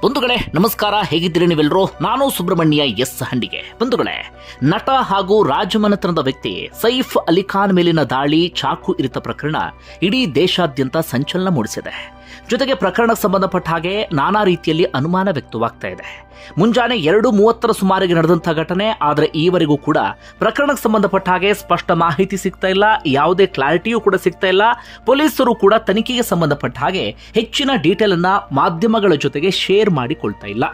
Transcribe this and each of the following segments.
ಬಂಧುಗಳೇ ನಮಸ್ಕಾರ, ಹೇಗಿದ್ದೀರಿ ನೀವೆಲ್ಲರೂ? ನಾನು ಸುಬ್ರಹ್ಮಣ್ಯ ಎಸ್ ಹಂಡಿಗೆ. ಬಂಧುಗಳೇ, ನಟ ಹಾಗೂ ರಾಜಮನೆತನದ ವ್ಯಕ್ತಿ ಸೈಫ್ ಅಲಿ ಖಾನ್ ಮೇಲಿನ ದಾಳಿ, ಚಾಕು ಇರಿತ ಪ್ರಕರಣ ಇಡೀ ದೇಶಾದ್ಯಂತ ಸಂಚಲನ ಮೂಡಿಸಿದೆ. ಜೊತೆಗೆ ಪ್ರಕರಣಕ್ಕೆ ಸಂಬಂಧಪಟ್ಟ ಹಾಗೆ ನಾನಾ ರೀತಿಯಲ್ಲಿ ಅನುಮಾನ ವ್ಯಕ್ತವಾಗ್ತಾ ಇದೆ. ಮುಂಜಾನೆ 2:30 ಸುಮಾರಿಗೆ ನಡೆದಂತಹ ಘಟನೆ. ಆದರೆ ಈವರೆಗೂ ಕೂಡ ಪ್ರಕರಣಕ್ಕೆ ಸಂಬಂಧಪಟ್ಟ ಹಾಗೆ ಸ್ಪಷ್ಟ ಮಾಹಿತಿ ಸಿಗ್ತಾ ಇಲ್ಲ, ಯಾವುದೇ ಕ್ಲಾರಿಟಿಯೂ ಕೂಡ ಸಿಗ್ತಾ ಇಲ್ಲ. ಪೊಲೀಸರು ಕೂಡ ತನಿಖೆಗೆ ಸಂಬಂಧಪಟ್ಟ ಹಾಗೆ ಹೆಚ್ಚಿನ ಡೀಟೇಲ್ ಅನ್ನ ಮಾಧ್ಯಮಗಳ ಜೊತೆಗೆ ಶೇರ್ ಮಾಡಿಕೊಳ್ತಾ ಇಲ್ಲ.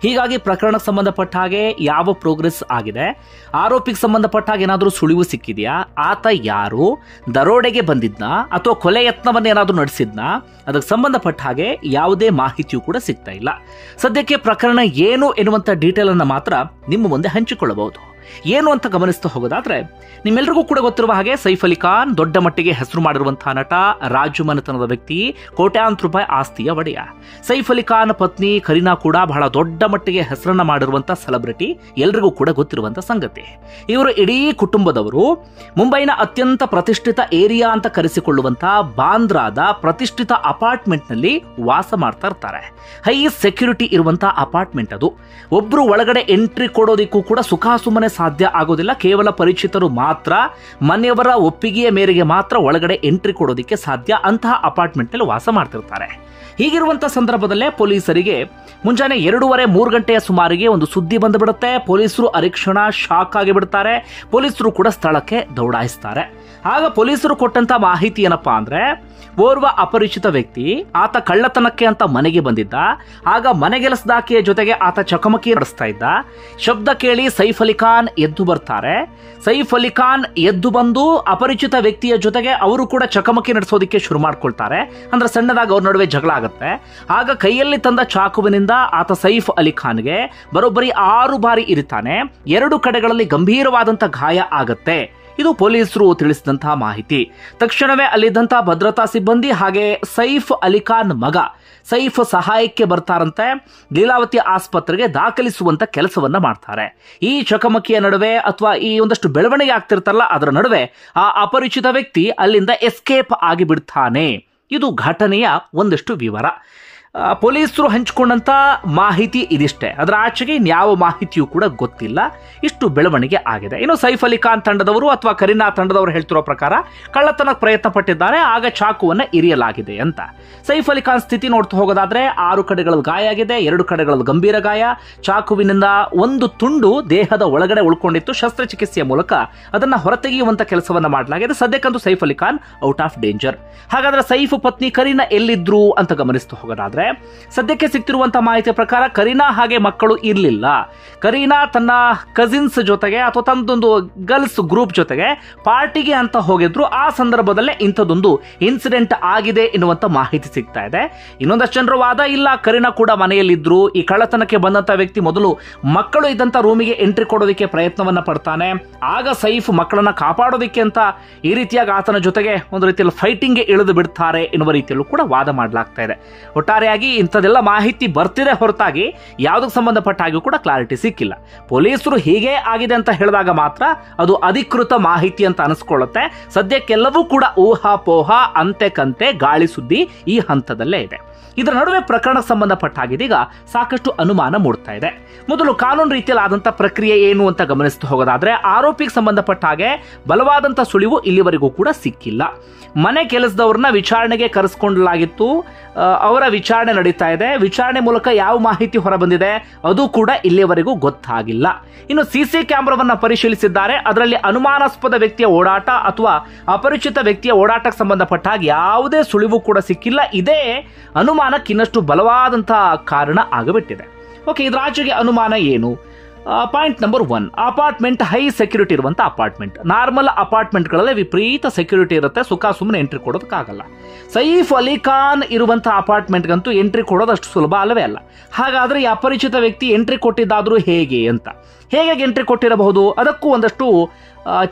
ಹೀಗಾಗಿ ಪ್ರಕರಣಕ್ಕೆ ಸಂಬಂಧಪಟ್ಟ ಹಾಗೆ ಯಾವ ಪ್ರೋಗ್ರೆಸ್ ಆಗಿದೆ, ಆರೋಪಿಗೆ ಸಂಬಂಧಪಟ್ಟ ಹಾಗೆ ಏನಾದರೂ ಸುಳಿವು ಸಿಕ್ಕಿದೆಯಾ, ಆತ ಯಾರು, ದರೋಡೆಗೆ ಬಂದಿದ್ನಾ ಅಥವಾ ಕೊಲೆ ಯತ್ನವನ್ನ ಏನಾದರೂ ನಡೆಸಿದ್ನಾ, ಅದಕ್ಕೆ ಸಂಬಂಧಪಟ್ಟ ಹಾಗೆ ಯಾವುದೇ ಮಾಹಿತಿಯೂ ಕೂಡ ಸಿಗ್ತಾ ಇಲ್ಲ. ಸದ್ಯಕ್ಕೆ ಪ್ರಕರಣ ಏನು ಎನ್ನುವಂತ ಡೀಟೇಲ್ ಅನ್ನ ಮಾತ್ರ ನಿಮ್ಮ ಮುಂದೆ ಹಂಚಿಕೊಳ್ಳಬಹುದು. ಏನು ಅಂತ ಗಮನಿಸ್ತಾ ಹೋಗೋದಾದ್ರೆ, ನಿಮ್ಮೆಲ್ಲರಿಗೂ ಕೂಡ ಗೊತ್ತಿರುವ ಹಾಗೆ ಸೈಫ್ ಅಲಿ ಖಾನ್ ದೊಡ್ಡ ಮಟ್ಟಿಗೆ ಹೆಸರು ಮಾಡಿರುವಂತಹ ನಟ, ರಾಜಮನೆತನದ ವ್ಯಕ್ತಿ, ಕೋಟ್ಯಾಂತರ ರೂಪಾಯಿ ಆಸ್ತಿಯ ಒಡೆಯ. ಸೈಫ್ ಅಲಿ ಖಾನ್ ಪತ್ನಿ ಕರೀನಾ ಕೂಡ ಬಹಳ ದೊಡ್ಡ ಮಟ್ಟಿಗೆ ಹೆಸರನ್ನ ಮಾಡಿರುವಂತಹ ಸೆಲೆಬ್ರಿಟಿ, ಎಲ್ರಿಗೂ ಕೂಡ ಗೊತ್ತಿರುವಂತಹ ಸಂಗತಿ. ಇವರು ಇಡೀ ಕುಟುಂಬದವರು ಮುಂಬೈನ ಅತ್ಯಂತ ಪ್ರತಿಷ್ಠಿತ ಏರಿಯಾ ಅಂತ ಕರೆಸಿಕೊಳ್ಳುವಂತಹ ಬಾಂದ್ರಾದ ಪ್ರತಿಷ್ಠಿತ ಅಪಾರ್ಟ್ಮೆಂಟ್ ನಲ್ಲಿ ವಾಸ ಮಾಡ್ತಾ ಇರ್ತಾರೆ. ಹೈ ಸೆಕ್ಯೂರಿಟಿ ಇರುವಂತಹ ಅಪಾರ್ಟ್ಮೆಂಟ್ ಅದು. ಒಬ್ರು ಒಳಗಡೆ ಎಂಟ್ರಿ ಕೊಡೋದಿಕ್ಕೂ ಕೂಡ ಸುಖಾಸುಮ್ಮನೆ ಸಾಧ್ಯ ಆಗೋದಿಲ್ಲ. ಕೇವಲ ಪರಿಚಿತರು ಮಾತ್ರ, ಮನೆಯವರ ಒಪ್ಪಿಗೆಯ ಮೇರೆಗೆ ಮಾತ್ರ ಒಳಗಡೆ ಎಂಟ್ರಿ ಕೊಡೋದಿಕ್ಕೆ ಸಾಧ್ಯ. ಅಂತಹ ಅಪಾರ್ಟ್ಮೆಂಟ್ ನಲ್ಲಿ ವಾಸ ಮಾಡ್ತಿರ್ತಾರೆ. ಹೀಗಿರುವಂತಹ ಸಂದರ್ಭದಲ್ಲೇ ಪೊಲೀಸರಿಗೆ ಮುಂಜಾನೆ 2:30-3 ಗಂಟೆಯ ಸುಮಾರಿಗೆ ಒಂದು ಸುದ್ದಿ ಬಂದುಬಿಡುತ್ತೆ. ಪೊಲೀಸರು ಅರಿಕ್ಷಣ ಶಾಕ್ ಆಗಿಬಿಡ್ತಾರೆ. ಪೊಲೀಸರು ಕೂಡ ಸ್ಥಳಕ್ಕೆ ದೌಡಾಯಿಸ್ತಾರೆ. ಆಗ ಪೊಲೀಸರು ಕೊಟ್ಟಂತ ಮಾಹಿತಿ ಏನಪ್ಪಾ ಅಂದ್ರೆ, ಓರ್ವ ಅಪರಿಚಿತ ವ್ಯಕ್ತಿ ಆತ ಕಳ್ಳತನಕ್ಕೆ ಅಂತ ಮನೆಗೆ ಬಂದಿದ್ದ. ಆಗ ಮನೆಗೆಲಸದಾಕೆಯ ಜೊತೆಗೆ ಆತ ಚಕಮಕಿ ನಡೆಸ್ತಾ ಇದ್ದ. ಶಬ್ದ ಕೇಳಿ ಸೈಫ್ ಅಲಿ ಖಾನ್ ಎದ್ದು ಬರ್ತಾರೆ. ಸೈಫ್ ಅಲಿ ಖಾನ್ ಎದ್ದು ಬಂದು ಅಪರಿಚಿತ ವ್ಯಕ್ತಿಯ ಜೊತೆಗೆ ಅವರು ಕೂಡ ಚಕಮಕಿ ನಡೆಸೋದಿಕ್ಕೆ ಶುರು ಮಾಡ್ಕೊಳ್ತಾರೆ. ಅಂದ್ರೆ ಸಣ್ಣದಾಗಿ ಅವ್ರ ನಡುವೆ ಜಗಳ ಆಗುತ್ತೆ. ಆಗ ಕೈಯಲ್ಲಿ ತಂದ ಚಾಕುವಿನಿಂದ ಆತ ಸೈಫ್ ಅಲಿ ಖಾನ್ಗೆ ಬರೋಬ್ಬರಿ 6 ಬಾರಿ ಇರಿತಾನೆ. 2 ಕಡೆಗಳಲ್ಲಿ ಗಂಭೀರವಾದಂತ ಗಾಯ ಆಗತ್ತೆ. ಇದು ಪೊಲೀಸರು ತಿಳಿಸಿದಂತಹ ಮಾಹಿತಿ. ತಕ್ಷಣವೇ ಅಲ್ಲಿದ್ದಂತಹ ಭದ್ರತಾ ಸಿಬ್ಬಂದಿ ಹಾಗೆ ಸೈಫ್ ಅಲಿ ಖಾನ್ ಮಗ ಸೈಫ್ ಸಹಾಯಕ್ಕೆ ಬರ್ತಾರಂತೆ. ಲೀಲಾವತಿ ಆಸ್ಪತ್ರೆಗೆ ದಾಖಲಿಸುವಂತ ಕೆಲಸವನ್ನ ಮಾಡ್ತಾರೆ. ಈ ಚಕಮಕಿಯ ನಡುವೆ ಅಥವಾ ಈ ಒಂದಷ್ಟು ಬೆಳವಣಿಗೆ ಆಗ್ತಿರ್ತಲ್ಲ, ಅದರ ನಡುವೆ ಆ ಅಪರಿಚಿತ ವ್ಯಕ್ತಿ ಅಲ್ಲಿಂದ ಎಸ್ಕೇಪ್ ಆಗಿಬಿಡ್ತಾನೆ. ಇದು ಘಟನೆಯ ಒಂದಷ್ಟು ವಿವರ. ಪೊಲೀಸರು ಹಂಚಿಕೊಂಡಂತ ಮಾಹಿತಿ ಇದಿಷ್ಟೇ. ಅದರ ಆಚೆಗೆ ಯಾವ ಮಾಹಿತಿಯೂ ಕೂಡ ಗೊತ್ತಿಲ್ಲ. ಇಷ್ಟು ಬೆಳವಣಿಗೆ ಆಗಿದೆ. ಇನ್ನು ಸೈಫ್ ಅಲಿ ಖಾನ್ ತಂಡದವರು ಅಥವಾ ಕರೀನಾ ತಂಡದವರು ಹೇಳ್ತಿರೋ ಪ್ರಕಾರ ಕಳ್ಳತನಕ್ಕೆ ಪ್ರಯತ್ನ ಪಟ್ಟಿದ್ದಾರೆ, ಆಗ ಚಾಕುವನ್ನ ಇರಿಯಲಾಗಿದೆ ಅಂತ. ಸೈಫ್ ಅಲಿ ಖಾನ್ ಸ್ಥಿತಿ ನೋಡ್ತಾ ಹೋಗೋದಾದ್ರೆ 6 ಕಡೆಗಳಲ್ಲಿ ಗಾಯ ಆಗಿದೆ, 2 ಕಡೆಗಳಲ್ಲಿ ಗಂಭೀರ ಗಾಯ. ಚಾಕುವಿನಿಂದ ಒಂದು ತುಂಡು ದೇಹದ ಒಳಗಡೆ ಉಳ್ಕೊಂಡಿತ್ತು. ಶಸ್ತ್ರಚಿಕಿತ್ಸೆಯ ಮೂಲಕ ಅದನ್ನ ಹೊರತೆಗೆಯುವಂತ ಕೆಲಸವನ್ನ ಮಾಡಲಾಗಿದೆ. ಸದ್ಯಕ್ಕಂತೂ Saif Ali Khan out of danger. ಹಾಗಾದ್ರೆ ಸೈಫ್ ಪತ್ನಿ ಕರೀನಾ ಎಲ್ಲಿದ್ರು ಅಂತ ಗಮನಿಸ್ತಾ ಹೋಗೋದಾದ್ರೆ, ಸದ್ಯಕ್ಕೆ ಸಿಗ್ತಿರುವಂತಹ ಮಾಹಿತಿಯ ಪ್ರಕಾರ ಕರೀನಾ ಹಾಗೆ ಮಕ್ಕಳು ಇರಲಿಲ್ಲ. ಕರೀನಾ ತನ್ನ ಕಸಿನ್ಸ್ ಜೊತೆಗೆ ಅಥವಾ ತನ್ನದೊಂದು ಗರ್ಲ್ಸ್ ಗ್ರೂಪ್ ಜೊತೆಗೆ ಪಾರ್ಟಿಗೆ ಅಂತ ಹೋಗಿದ್ರು. ಆ ಸಂದರ್ಭದಲ್ಲೇ ಇಂಥದ್ದೊಂದು ಇನ್ಸಿಡೆಂಟ್ ಆಗಿದೆ ಎನ್ನುವಂತ ಮಾಹಿತಿ ಸಿಗ್ತಾ ಇದೆ. ಇನ್ನೊಂದಷ್ಟು ಜನರ ವಾದ, ಇಲ್ಲ ಕರೀನಾ ಕೂಡ ಮನೆಯಲ್ಲಿದ್ರು. ಈ ಕಳ್ಳತನಕ್ಕೆ ಬಂದಂತ ವ್ಯಕ್ತಿ ಮೊದಲು ಮಕ್ಕಳು ಇದ್ದಂತ ರೂಮಿಗೆ ಎಂಟ್ರಿ ಕೊಡೋದಕ್ಕೆ ಪ್ರಯತ್ನವನ್ನ ಪಡ್ತಾನೆ. ಆಗ ಸೈಫ್ ಮಕ್ಕಳನ್ನ ಕಾಪಾಡೋದಕ್ಕೆ ಅಂತ ಈ ರೀತಿಯಾಗಿ ಆತನ ಜೊತೆಗೆ ಒಂದು ರೀತಿಯಲ್ಲಿ ಫೈಟಿಂಗ್ಗೆ ಇಳಿದು ಬಿಡ್ತಾರೆ ಎನ್ನುವ ರೀತಿಯಲ್ಲೂ ಕೂಡ ವಾದ ಮಾಡಲಾಗ್ತಾ ಇದೆ. ಒಟ್ಟಾರೆಯಾಗಿ ಇಂಥದೆಲ್ಲ ಮಾಹಿತಿ ಬರ್ತಿದೆ ಹೊರತಾಗಿ ಯಾವುದಕ್ಕೆ ಸಂಬಂಧಪಟ್ಟ ಹಾಗೆ ಕೂಡ ಕ್ಲಾರಿಟಿ ಸಿಕ್ಕಿಲ್ಲ. ಪೊಲೀಸರು ಹೀಗೆ ಆಗಿದೆ ಅಂತ ಹೇಳಿದಾಗ ಮಾತ್ರ ಅದು ಅಧಿಕೃತ ಮಾಹಿತಿ ಅಂತ ಅನಿಸ್ಕೊಳ್ಳುತ್ತೆ. ಸದ್ಯಕ್ಕೆಲ್ಲವೂ ಕೂಡ ಊಹಾಪೋಹ, ಅಂತೆ ಕಂತೆ, ಗಾಳಿ ಸುದ್ದಿ ಈ ಹಂತದಲ್ಲೇ ಇದೆ. ಇದರ ನಡುವೆ ಪ್ರಕರಣಕ್ಕೆ ಸಂಬಂಧಪಟ್ಟ ಹಾಗಿದೀಗ ಸಾಕಷ್ಟು ಅನುಮಾನ ಮೂಡ್ತಾ ಇದೆ. ಮೊದಲು ಕಾನೂನು ರೀತಿಯಲ್ಲಿ ಆದಂತ ಪ್ರಕ್ರಿಯೆ ಏನು ಅಂತ ಗಮನಿಸ್ತಾ ಹೋಗೋದಾದ್ರೆ, ಆರೋಪಿಗೆ ಸಂಬಂಧಪಟ್ಟ ಹಾಗೆ ಬಲವಾದಂತ ಸುಳಿವು ಇಲ್ಲಿವರೆಗೂ ಕೂಡ ಸಿಕ್ಕಿಲ್ಲ. ಮನೆ ಕೆಲಸದವ್ರನ್ನ ವಿಚಾರಣೆಗೆ ಕರೆಸ್ಕೊಳ್ಳಲಾಗಿತ್ತು. ಅವರ ವಿಚಾರಣೆ ನಡೀತಾ ಇದೆ. ವಿಚಾರಣೆ ಮೂಲಕ ಯಾವ ಮಾಹಿತಿ ಹೊರಬಂದಿದೆ ಅದು ಕೂಡ ಇಲ್ಲಿಯವರೆಗೂ ಗೊತ್ತಾಗಿಲ್ಲ. ಇನ್ನು ಸಿಸಿ ಕ್ಯಾಮೆರಾವನ್ನ ಪರಿಶೀಲಿಸಿದ್ದಾರೆ. ಅದರಲ್ಲಿ ಅನುಮಾನಾಸ್ಪದ ವ್ಯಕ್ತಿಯ ಓಡಾಟ ಅಥವಾ ಅಪರಿಚಿತ ವ್ಯಕ್ತಿಯ ಓಡಾಟಕ್ಕೆ ಸಂಬಂಧಪಟ್ಟ ಹಾಗೆ ಯಾವುದೇ ಸುಳಿವು ಕೂಡ ಸಿಕ್ಕಿಲ್ಲ. ಇದೇ ಅನುಮಾನಕ್ಕೆ ಇನ್ನಷ್ಟು ಬಲವಾದಂತಹ ಕಾರಣ ಆಗಬಿಟ್ಟಿದೆ. ಓಕೆ, ಇದರ ಆಚೆಗೆ ಅನುಮಾನ ಏನು? Point number 1, apartment high security ಇರುವಂತ ಅಪಾರ್ಟ್ಮೆಂಟ್. ನಾರ್ಮಲ್ ಅಪಾರ್ಟ್ಮೆಂಟ್ಗಳಲ್ಲಿ ವಿಪರೀತ ಸೆಕ್ಯೂರಿಟಿ ಇರುತ್ತೆ, ಸುಖ ಸುಮ್ಮನೆ ಎಂಟ್ರಿ ಕೊಡೋದಕ್ಕಾಗಲ್ಲ. ಸೈಫ್ ಅಲಿ ಖಾನ್ ಇರುವಂತಹ ಅಪಾರ್ಟ್ಮೆಂಟ್ಗಂತೂ ಎಂಟ್ರಿ ಕೊಡೋದು ಅಷ್ಟು ಸುಲಭ ಅಲ್ಲವೇ ಅಲ್ಲ. ಹಾಗಾದ್ರೆ ಈ ಅಪರಿಚಿತ ವ್ಯಕ್ತಿ ಎಂಟ್ರಿ ಕೊಟ್ಟಿದ್ದಾದ್ರೂ ಹೇಗೆ ಅಂತ, ಹೇಗೆ ಎಂಟ್ರಿ ಕೊಟ್ಟಿರಬಹುದು, ಅದಕ್ಕೂ ಒಂದಷ್ಟು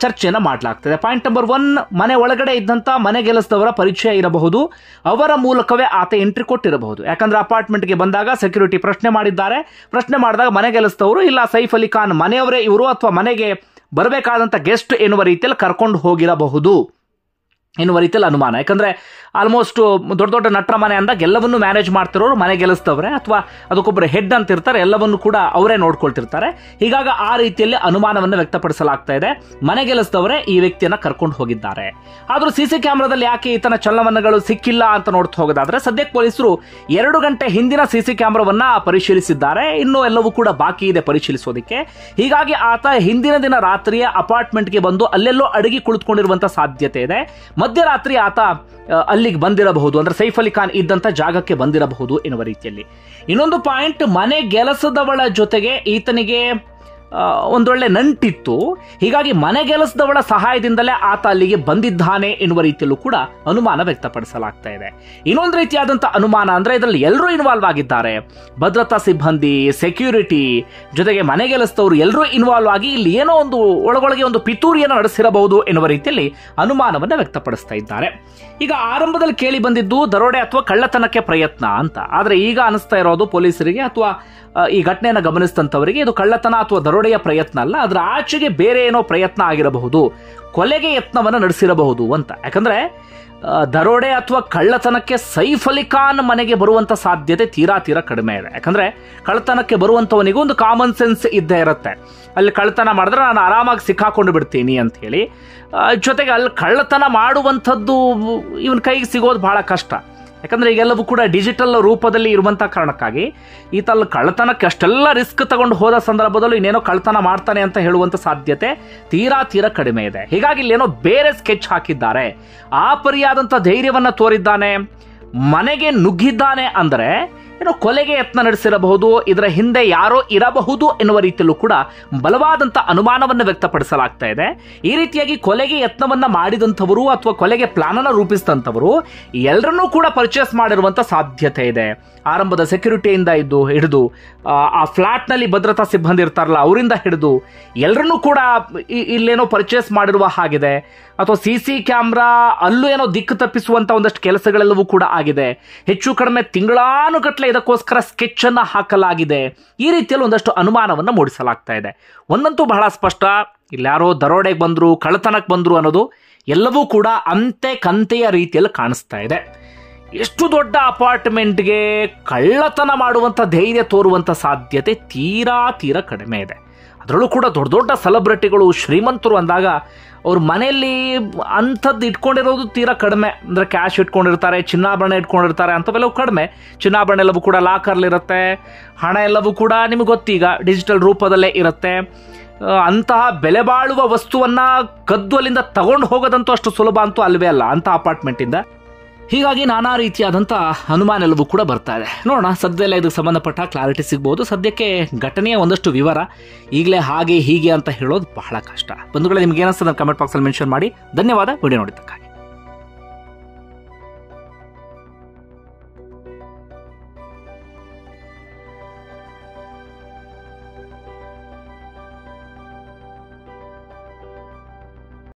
ಚರ್ಚೆಯನ್ನು ಮಾಡಲಾಗ್ತದೆ. ಪಾಯಿಂಟ್ ನಂಬರ್ 1, ಮನೆ ಒಳಗಡೆ ಇದ್ದಂತ ಮನೆಗೆಲಸದವರ ಪರಿಚಯ ಇರಬಹುದು. ಅವರ ಮೂಲಕವೇ ಆತ ಎಂಟ್ರಿ ಕೊಟ್ಟಿರಬಹುದು. ಯಾಕಂದ್ರೆ ಅಪಾರ್ಟ್ಮೆಂಟ್ಗೆ ಬಂದಾಗ ಸೆಕ್ಯೂರಿಟಿ ಪ್ರಶ್ನೆ ಮಾಡಿದ್ದಾರೆ. ಪ್ರಶ್ನೆ ಮಾಡಿದಾಗ ಮನೆಗೆಲಸದವರು ಇಲ್ಲ ಸೈಫ್ ಅಲಿ ಖಾನ್ ಮನೆಯವರೇ ಇವರು ಅಥವಾ ಮನೆಗೆ ಬರಬೇಕಾದಂತ ಗೆಸ್ಟ್ ಎನ್ನುವ ರೀತಿಯಲ್ಲಿ ಕರ್ಕೊಂಡು ಹೋಗಿರಬಹುದು. ಎನ್ನುವ ರೀತಿಯಲ್ಲಿ ಅನುಮಾನ. ಯಾಕಂದ್ರೆ ಆಲ್ಮೋಸ್ಟ್ ದೊಡ್ಡ ದೊಡ್ಡ ನಟರ ಮನೆ ಅಂದಾಗ ಎಲ್ಲವನ್ನೂ ಮ್ಯಾನೇಜ್ ಮಾಡ್ತಿರೋರು ಮನೆ ಗೆಲ್ಲಿಸ್ತವ್ರೆ, ಅಥವಾ ಅದಕ್ಕೊಬ್ಬರು ಹೆಡ್ ಅಂತ ಇರ್ತಾರೆ, ಎಲ್ಲವನ್ನೂ ಕೂಡ ಅವರೇ ನೋಡ್ಕೊಳ್ತಿರ್ತಾರೆ. ಹೀಗಾಗಿ ಆ ರೀತಿಯಲ್ಲಿ ಅನುಮಾನವನ್ನು ವ್ಯಕ್ತಪಡಿಸಲಾಗ್ತಾ ಇದೆ. ಮನೆ ಗೆಲ್ಲಿಸ್ತವರೇ ಈ ವ್ಯಕ್ತಿಯನ್ನ ಕರ್ಕೊಂಡು ಹೋಗಿದ್ದಾರೆ. ಆದ್ರೂ ಸಿಸಿ ಕ್ಯಾಮೆರಾದಲ್ಲಿ ಯಾಕೆ ಈತನ ಚಲನವಲನಗಳು ಸಿಕ್ಕಿಲ್ಲ ಅಂತ ನೋಡ್ತಾ ಹೋಗೋದಾದ್ರೆ, ಸದ್ಯಕ್ಕೆ ಪೊಲೀಸರು 2 ಗಂಟೆ ಹಿಂದಿನ ಸಿಸಿ ಕ್ಯಾಮೆರಾವನ್ನ ಪರಿಶೀಲಿಸಿದ್ದಾರೆ. ಇನ್ನು ಎಲ್ಲವೂ ಕೂಡ ಬಾಕಿ ಇದೆ ಪರಿಶೀಲಿಸೋದಕ್ಕೆ. ಹೀಗಾಗಿ ಆತ ಹಿಂದಿನ ದಿನ ರಾತ್ರಿಯ ಅಪಾರ್ಟ್ಮೆಂಟ್ಗೆ ಬಂದು ಅಲ್ಲೆಲ್ಲೋ ಅಡಗಿ ಕುಳಿತುಕೊಂಡಿರುವಂತಹ ಸಾಧ್ಯತೆ ಇದೆ. ಮಧ್ಯರಾತ್ರಿ ಆತ ಅಲ್ಲಿಗೆ ಬಂದಿರಬಹುದು, ಅಂದ್ರೆ ಸೈಫ್ ಅಲಿ ಖಾನ್ ಇದ್ದಂತ ಜಾಗಕ್ಕೆ ಬಂದಿರಬಹುದು ಎನ್ನುವ ರೀತಿಯಲ್ಲಿ. ಇನ್ನೊಂದು ಪಾಯಿಂಟ್, ಮನೆ ಗೆಲಸದವಳ ಜೊತೆಗೆ ಈತನಿಗೆ ಒಂದೊಳ್ಳೆ ನಂಟಿತ್ತು. ಹೀಗಾಗಿ ಮನೆ ಗೆಲಸದವಳ ಸಹಾಯದಿಂದಲೇ ಆತ ಅಲ್ಲಿಗೆ ಬಂದಿದ್ದಾನೆ ಎನ್ನುವ ರೀತಿಯಲ್ಲೂ ಕೂಡ ಅನುಮಾನ ವ್ಯಕ್ತಪಡಿಸಲಾಗ್ತಾ ಇದೆ. ಇನ್ನೊಂದು ರೀತಿಯಾದಂತಹ ಅನುಮಾನ ಅಂದ್ರೆ, ಇದರಲ್ಲಿ ಎಲ್ಲರೂ ಇನ್ವಾಲ್ವ್ ಆಗಿದ್ದಾರೆ. ಭದ್ರತಾ ಸಿಬ್ಬಂದಿ, ಸೆಕ್ಯೂರಿಟಿ, ಜೊತೆಗೆ ಮನೆ ಗೆಲಸದವರು ಎಲ್ಲರೂ ಇನ್ವಾಲ್ವ್ ಆಗಿ ಇಲ್ಲಿ ಏನೋ ಒಂದು ಒಳಗೊಳಗೆ ಒಂದು ಪಿತೂರಿಯನ್ನು ನಡೆಸಿರಬಹುದು ಎನ್ನುವ ರೀತಿಯಲ್ಲಿ ಅನುಮಾನವನ್ನು ವ್ಯಕ್ತಪಡಿಸ್ತಾ ಇದ್ದಾರೆ. ಈಗ ಆರಂಭದಲ್ಲಿ ಕೇಳಿ ಬಂದಿದ್ದು ದರೋಡೆ ಅಥವಾ ಕಳ್ಳತನಕ್ಕೆ ಪ್ರಯತ್ನ ಅಂತ. ಆದ್ರೆ ಈಗ ಅನಿಸ್ತಾ ಇರೋದು ಪೊಲೀಸರಿಗೆ ಅಥವಾ ಈ ಘಟನೆಯನ್ನು ಗಮನಿಸಿದಂಥವರಿಗೆ ಇದು ಕಳ್ಳತನ ಅಥವಾ ದರೋಡೆಯ ಪ್ರಯತ್ನ ಅಲ್ಲ, ಅದರ ಆಚೆಗೆ ಬೇರೆ ಏನೋ ಪ್ರಯತ್ನ ಆಗಿರಬಹುದು, ಕೊಲೆಗೆ ಯತ್ನವನ್ನು ನಡೆಸಿರಬಹುದು ಅಂತ. ಯಾಕಂದ್ರೆ ದರೋಡೆ ಅಥವಾ ಕಳ್ಳತನಕ್ಕೆ ಸೈಫ್ ಅಲಿ ಖಾನ್ ಮನೆಗೆ ಬರುವಂತ ಸಾಧ್ಯತೆ ತೀರಾ ಕಡಿಮೆ ಇದೆ. ಯಾಕಂದ್ರೆ ಕಳ್ಳತನಕ್ಕೆ ಬರುವಂತವನಿಗೂ ಒಂದು ಕಾಮನ್ ಸೆನ್ಸ್ ಇದ್ದೇ ಇರುತ್ತೆ. ಅಲ್ಲಿ ಕಳ್ಳತನ ಮಾಡಿದ್ರೆ ನಾನು ಆರಾಮಾಗಿ ಸಿಕ್ಕಾಕೊಂಡು ಬಿಡ್ತೀನಿ ಅಂತ ಹೇಳಿ. ಜೊತೆಗೆ ಅಲ್ಲಿ ಕಳ್ಳತನ ಮಾಡುವಂಥದ್ದು ಇವನ್ ಕೈಗೆ ಸಿಗೋದು ಬಹಳ ಕಷ್ಟ. ಯಾಕಂದ್ರೆ ಈಗೆಲ್ಲವೂ ಕೂಡ ಡಿಜಿಟಲ್ ರೂಪದಲ್ಲಿ ಇರುವಂತಹ ಕಾರಣಕ್ಕಾಗಿ ಈತ ಅಲ್ಲಿ ಕಳ್ಳತನಕ್ಕೆ ಅಷ್ಟೆಲ್ಲ ರಿಸ್ಕ್ ತಗೊಂಡು ಹೋದ ಸಂದರ್ಭದಲ್ಲೂ ಇನ್ನೇನೋ ಕಳ್ಳತನ ಮಾಡ್ತಾನೆ ಅಂತ ಹೇಳುವಂತ ಸಾಧ್ಯತೆ ತೀರಾ ಕಡಿಮೆ ಇದೆ. ಹೀಗಾಗಿ ಇಲ್ಲೇನೋ ಬೇರೆ ಸ್ಕೆಚ್ ಹಾಕಿದ್ದಾರೆ. ಆ ಪರಿಯಾದಂಥ ಧೈರ್ಯವನ್ನ ತೋರಿದ್ದಾನೆ, ಮನೆಗೆ ನುಗ್ಗಿದ್ದಾನೆ ಅಂದ್ರೆ ಏನೋ ಕೊಲೆಗೆ ಯತ್ನ ನಡೆಸಿರಬಹುದು, ಇದರ ಹಿಂದೆ ಯಾರೋ ಇರಬಹುದು ಎನ್ನುವ ರೀತಿಯಲ್ಲೂ ಕೂಡ ಬಲವಾದಂಥ ಅನುಮಾನವನ್ನು ವ್ಯಕ್ತಪಡಿಸಲಾಗ್ತಾ ಇದೆ. ಈ ರೀತಿಯಾಗಿ ಕೊಲೆಗೆ ಯತ್ನವನ್ನ ಮಾಡಿದಂಥವರು ಅಥವಾ ಕೊಲೆಗೆ ಪ್ಲಾನ್ ಅನ್ನು ರೂಪಿಸಿದಂಥವರು ಎಲ್ಲರನ್ನೂ ಕೂಡ ಪರ್ಚೇಸ್ ಮಾಡಿರುವಂತ ಸಾಧ್ಯತೆ ಇದೆ. ಆರಂಭದ ಸೆಕ್ಯೂರಿಟಿಯಿಂದ ಹಿಡಿದು ಆ ಫ್ಲಾಟ್ ನಲ್ಲಿ ಭದ್ರತಾ ಸಿಬ್ಬಂದಿ ಇರ್ತಾರಲ್ಲ ಅವರಿಂದ ಹಿಡಿದು ಎಲ್ಲರನ್ನೂ ಕೂಡ ಇಲ್ಲೇನೋ ಪರ್ಚೇಸ್ ಮಾಡಿರುವ ಹಾಗಿದೆ. ಅಥವಾ ಸಿಸಿ ಕ್ಯಾಮ್ರಾ ಅಲ್ಲೂ ಏನೋ ದಿಕ್ಕು ತಪ್ಪಿಸುವಂತ ಒಂದಷ್ಟು ಕೆಲಸಗಳೆಲ್ಲವೂ ಕೂಡ ಆಗಿದೆ. ಹೆಚ್ಚು ಕಡಿಮೆ ತಿಂಗಳಾನುಗಟ್ಟಲೆ ಇದಕ್ಕೋಸ್ಕರ ಸ್ಕೆಚ್ ಅನ್ನ ಹಾಕಲಾಗಿದೆ. ಈ ರೀತಿಯಲ್ಲಿ ಒಂದಷ್ಟು ಅನುಮಾನವನ್ನು ಮೂಡಿಸಲಾಗ್ತಾ ಇದೆ. ಒಂದಂತೂ ಬಹಳ ಸ್ಪಷ್ಟ, ಇಲ್ಲಾರೋ ದರೋಡೆಗೆ ಬಂದ್ರು, ಕಳ್ಳತನಕ್ಕೆ ಬಂದ್ರು ಅನ್ನೋದು ಎಲ್ಲವೂ ಕೂಡ ಅಂತೆ ಕಂತೆಯ ರೀತಿಯಲ್ಲಿ ಕಾಣಿಸ್ತಾ ಇದೆ. ಎಷ್ಟು ದೊಡ್ಡ ಅಪಾರ್ಟ್ಮೆಂಟ್ಗೆ ಕಳ್ಳತನ ಮಾಡುವಂತ ಧೈರ್ಯ ತೋರುವಂತ ಸಾಧ್ಯತೆ ತೀರಾ ಕಡಿಮೆ ಇದೆ. ಅದರಲ್ಲೂ ಕೂಡ ದೊಡ್ಡ ದೊಡ್ಡ ಸೆಲೆಬ್ರಿಟಿಗಳು, ಶ್ರೀಮಂತರು ಅಂದಾಗ ಅವ್ರ ಮನೆಯಲ್ಲಿ ಅಂಥದ್ದು ಇಟ್ಕೊಂಡಿರೋದು ತೀರಾ ಕಡಿಮೆ. ಅಂದರೆ ಕ್ಯಾಶ್ ಇಟ್ಕೊಂಡಿರ್ತಾರೆ, ಚಿನ್ನಾಭರಣ ಇಟ್ಕೊಂಡಿರ್ತಾರೆ, ಅಂಥವೆಲ್ಲವೂ ಕಡಿಮೆ. ಚಿನ್ನಾಭರಣ ಎಲ್ಲವೂ ಕೂಡ ಲಾಕರ್ಲಿರುತ್ತೆ, ಹಣ ಎಲ್ಲವೂ ಕೂಡ ನಿಮಗೆ ಗೊತ್ತೀಗ ಡಿಜಿಟಲ್ ರೂಪದಲ್ಲೇ ಇರುತ್ತೆ. ಅಂತಹ ಬೆಲೆ ಬಾಳುವ ವಸ್ತುವನ್ನ ಕದ್ದು ಅಲ್ಲಿಂದ ತಗೊಂಡು ಹೋಗೋದಂತೂ ಅಷ್ಟು ಸುಲಭ ಅಂತೂ ಅಲ್ವೇ ಅಲ್ಲ ಅಂಥ ಅಪಾರ್ಟ್ಮೆಂಟಿಂದ. ಹೀಗಾಗಿ ನಾನಾ ರೀತಿಯಾದಂಥ ಅನುಮಾನ ಎಲ್ಲವೂ ಕೂಡ ಬರ್ತಾ ಇದೆ. ನೋಡೋಣ, ಸದ್ಯದಲ್ಲೇ ಇದಕ್ಕೆ ಸಂಬಂಧಪಟ್ಟ ಕ್ಲಾರಿಟಿ ಸಿಗ್ಬೋದು. ಸದ್ಯಕ್ಕೆ ಘಟನೆಯ ಒಂದಷ್ಟು ವಿವರ ಈಗಲೇ ಹಾಗೆ ಹೀಗೆ ಅಂತ ಹೇಳೋದು ಬಹಳ ಕಷ್ಟ. ಬಂಧುಗಳೇ, ನಿಮ್ಗೆ ಏನಿಸ್ತದೆ ಕಮೆಂಟ್ ಬಾಕ್ಸಲ್ಲಿ ಮೆನ್ಷನ್ ಮಾಡಿ. ಧನ್ಯವಾದ ವಿಡಿಯೋ ನೋಡಿದ್ದಕ್ಕಾಗಿ.